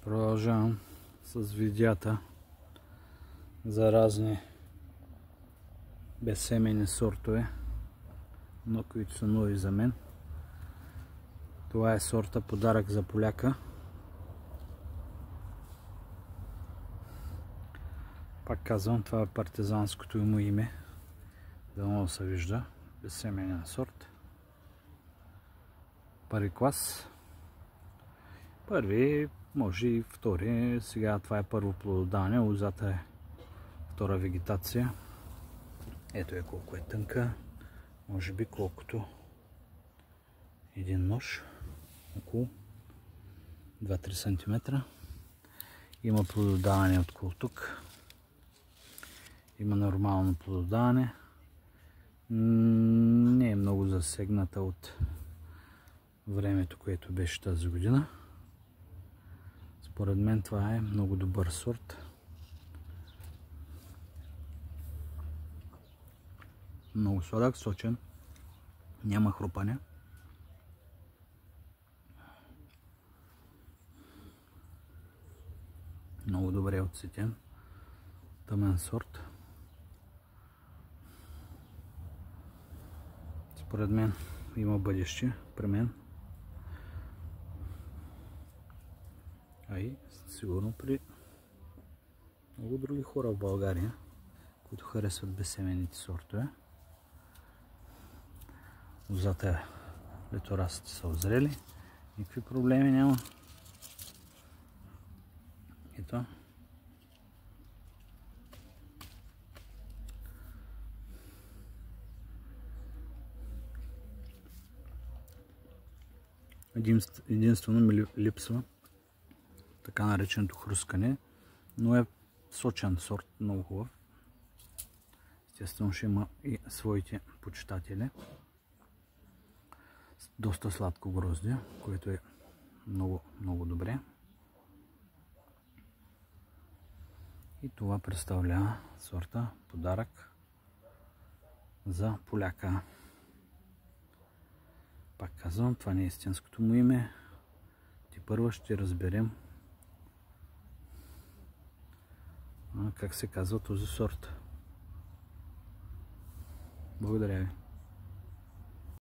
Продължавам с видеята за разни безсеменни сортове, но които са нови за мен. Това е сорта Подарък за поляка. Пак казвам, това е партизанското му име. Дано се вижда. Безсеменен сорт. Първи клас. Първи, може и втори. Сега това е първо плододаване. Лозата е втора вегетация. Ето е колко е тънка. Може би колкото един нож. Около 2-3 см. Има плододаване около тук. Има нормално плододаване. Не е много засегната от времето, което беше тази година. Според мен това е много добър сорт. Много сладък, сочен. Няма хрупане. Много добре отцветен. Тъмен сорт. Според мен има бъдеще при мен. А и сигурно при много други хора в България, които харесват безсеменните сортове. Лозата, леторасите са озрели. Никакви проблеми няма. Ето. Единствено ми липсва така нареченото хрускане, но е сочен сорт, много хубав. Естествено ще има и своите почитатели. Доста сладко гроздие, което е много, много добре. И това представлява сорта Подарък за поляка. Пак казвам, това не е истинското му име. Тепърва ще разберем как се казва този сорт. Благодаря ви.